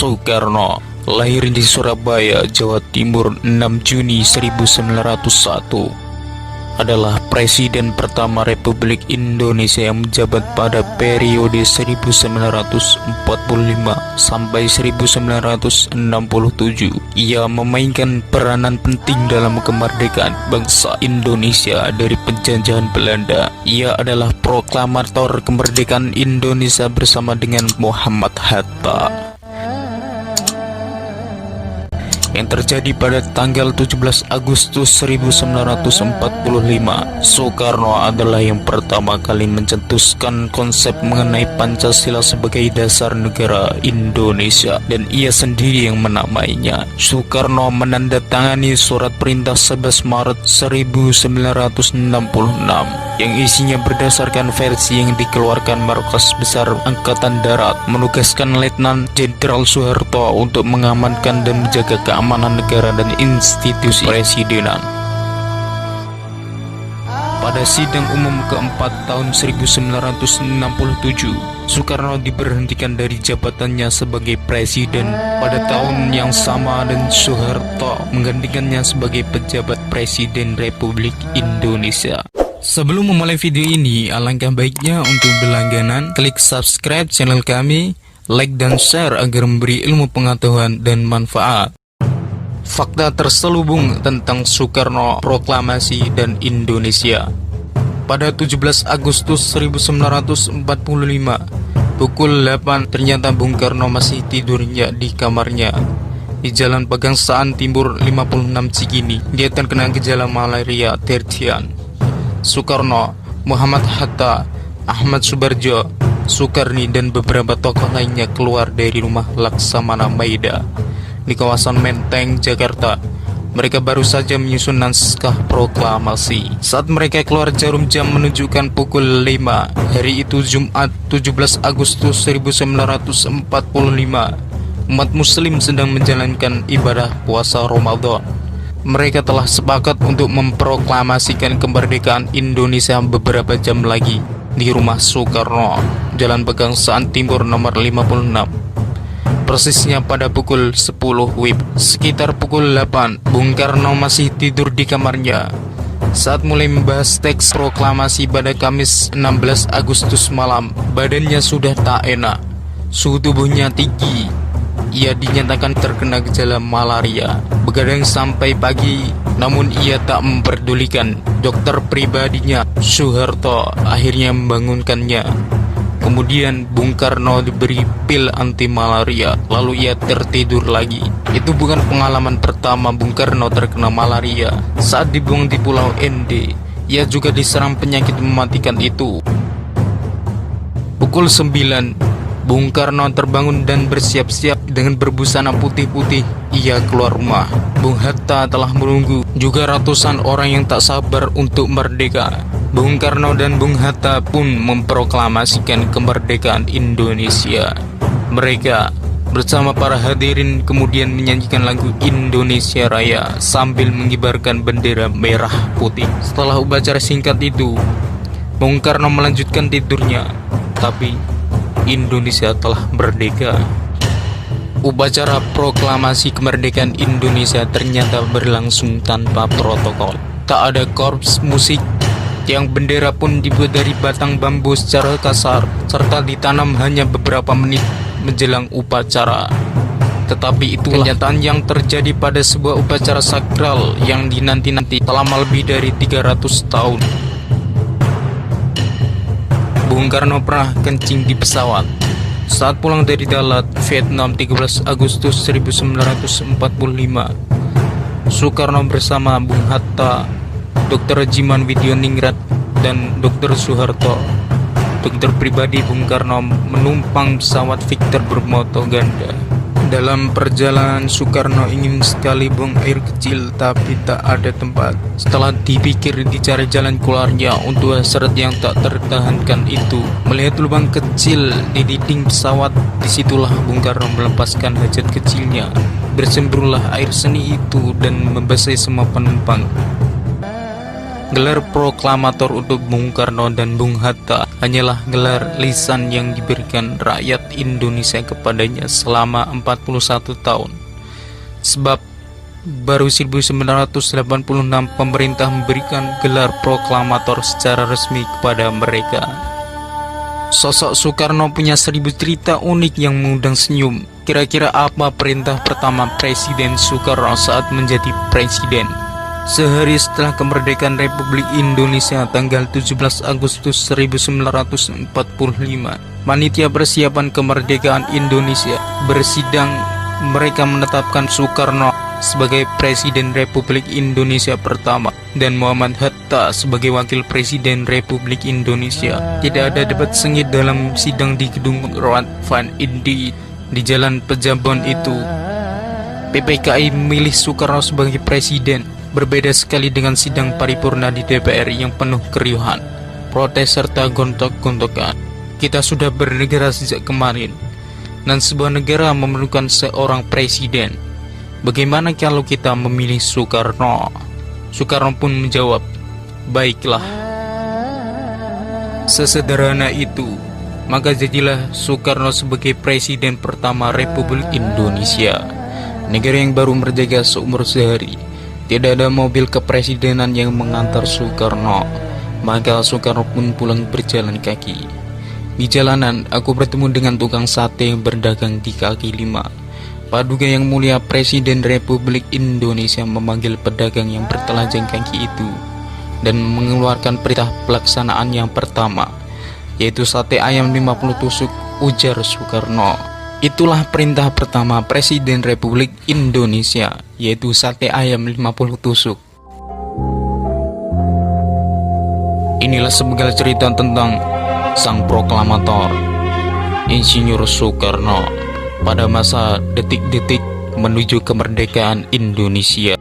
Soekarno lahir di Surabaya, Jawa Timur 6 Juni 1901. Adalah Presiden pertama Republik Indonesia yang menjabat pada periode 1945 sampai 1967. Ia memainkan peranan penting dalam kemerdekaan bangsa Indonesia dari penjajahan Belanda. Ia adalah proklamator kemerdekaan Indonesia bersama dengan Muhammad Hatta. Yang terjadi pada tanggal 17 Agustus 1945, Soekarno adalah yang pertama kali mencetuskan konsep mengenai Pancasila sebagai dasar negara Indonesia, dan ia sendiri yang menamainya. Soekarno menandatangani surat perintah 11 Maret 1966 yang isinya berdasarkan versi yang dikeluarkan Markas Besar Angkatan Darat, menugaskan Letnan Jenderal Soeharto untuk mengamankan dan menjaga keamanan negara dan institusi presidenan. Pada sidang umum keempat tahun 1967, Soekarno diberhentikan dari jabatannya sebagai presiden pada tahun yang sama, dan Soeharto menggantikannya sebagai pejabat Presiden Republik Indonesia. Sebelum memulai video ini, alangkah baiknya untuk berlangganan klik subscribe channel kami, like dan share agar memberi ilmu pengetahuan dan manfaat. Fakta terselubung tentang Soekarno, proklamasi, dan Indonesia. Pada 17 Agustus 1945, pukul 8, ternyata Bung Karno masih tidurnya di kamarnya di Jalan Pegangsaan Timur 56 Cikini. Dia terkena gejala malaria tertian. Soekarno, Muhammad Hatta, Ahmad Subarjo, Soekarni, dan beberapa tokoh lainnya keluar dari rumah Laksamana Maida di kawasan Menteng, Jakarta. Mereka baru saja menyusun naskah proklamasi. Saat mereka keluar, jarum jam menunjukkan pukul 5. Hari itu Jumat 17 Agustus 1945. Umat muslim sedang menjalankan ibadah puasa Ramadan. Mereka telah sepakat untuk memproklamasikan kemerdekaan Indonesia beberapa jam lagi di rumah Soekarno, Jalan Pegangsaan Timur nomor 56. Persisnya pada pukul 10 WIB. Sekitar pukul 8, Bung Karno masih tidur di kamarnya saat mulai membahas teks proklamasi pada Kamis 16 Agustus malam. Badannya sudah tak enak, suhu tubuhnya tinggi. Ia dinyatakan terkena gejala malaria. Begadang sampai pagi, namun ia tak memperdulikan. Dokter pribadinya, Soeharto, akhirnya membangunkannya. Kemudian Bung Karno diberi pil anti malaria, lalu ia tertidur lagi. Itu bukan pengalaman pertama Bung Karno terkena malaria. Saat dibuang di Pulau Ende, ia juga diserang penyakit mematikan itu. Pukul 9, Bung Karno terbangun dan bersiap-siap dengan berbusana putih-putih. Ia keluar rumah. Bung Hatta telah menunggu, juga ratusan orang yang tak sabar untuk merdeka. Bung Karno dan Bung Hatta pun memproklamasikan kemerdekaan Indonesia. Mereka bersama para hadirin kemudian menyanyikan lagu Indonesia Raya sambil mengibarkan bendera merah putih. Setelah upacara singkat itu, Bung Karno melanjutkan tidurnya, tapi Indonesia telah merdeka. Upacara proklamasi kemerdekaan Indonesia ternyata berlangsung tanpa protokol. Tak ada korps musik, tiang bendera pun dibuat dari batang bambu secara kasar, serta ditanam hanya beberapa menit menjelang upacara. Tetapi itulah kenyataan yang terjadi pada sebuah upacara sakral yang dinanti-nanti selama lebih dari 300 tahun. Bung Karno pernah kencing di pesawat saat pulang dari Dalat, Vietnam 13 Agustus 1945. Soekarno bersama Bung Hatta, Dr. Jiman Widyoningrat, dan Dr. Soeharto, dokter pribadi Bung Karno, menumpang pesawat Victor bermotor ganda. Dalam perjalanan, Soekarno ingin sekali buang air kecil, tapi tak ada tempat. Setelah dipikir, dicari jalan keluarnya untuk hasrat yang tak tertahankan itu. Melihat lubang kecil di dinding pesawat, disitulah Bung Karno melepaskan hajat kecilnya. Bersemburulah air seni itu dan membasahi semua penumpang. Gelar proklamator untuk Bung Karno dan Bung Hatta hanyalah gelar lisan yang diberikan rakyat Indonesia kepadanya selama 41 tahun. Sebab baru 1986 pemerintah memberikan gelar proklamator secara resmi kepada mereka. Sosok Soekarno punya 1000 cerita unik yang mengundang senyum. Kira-kira apa perintah pertama Presiden Soekarno saat menjadi presiden? Sehari setelah kemerdekaan Republik Indonesia tanggal 17 Agustus 1945, Panitia Persiapan Kemerdekaan Indonesia bersidang. Mereka menetapkan Soekarno sebagai Presiden Republik Indonesia pertama dan Muhammad Hatta sebagai Wakil Presiden Republik Indonesia. Tidak ada debat sengit dalam sidang di gedung Rood van Indië di Jalan Pejambon itu. PPKI memilih Soekarno sebagai presiden. Berbeda sekali dengan sidang paripurna di DPR yang penuh keriuhan, protes serta gontok-gontokan. Kita sudah bernegara sejak kemarin, dan sebuah negara memerlukan seorang presiden. Bagaimana kalau kita memilih Soekarno? Soekarno pun menjawab, baiklah. Sesederhana itu, maka jadilah Soekarno sebagai presiden pertama Republik Indonesia, negara yang baru merdeka seumur sehari. Tidak ada mobil kepresidenan yang mengantar Soekarno, maka Soekarno pun pulang berjalan kaki. Di jalanan, aku bertemu dengan tukang sate yang berdagang di kaki 5. Paduka Yang Mulia Presiden Republik Indonesia memanggil pedagang yang bertelanjang kaki itu dan mengeluarkan perintah pelaksanaan yang pertama, yaitu sate ayam 50 tusuk, ujar Soekarno. Itulah perintah pertama Presiden Republik Indonesia, yaitu sate ayam 50 tusuk. Inilah sepenggal cerita tentang sang proklamator, Insinyur Soekarno, pada masa detik-detik menuju kemerdekaan Indonesia.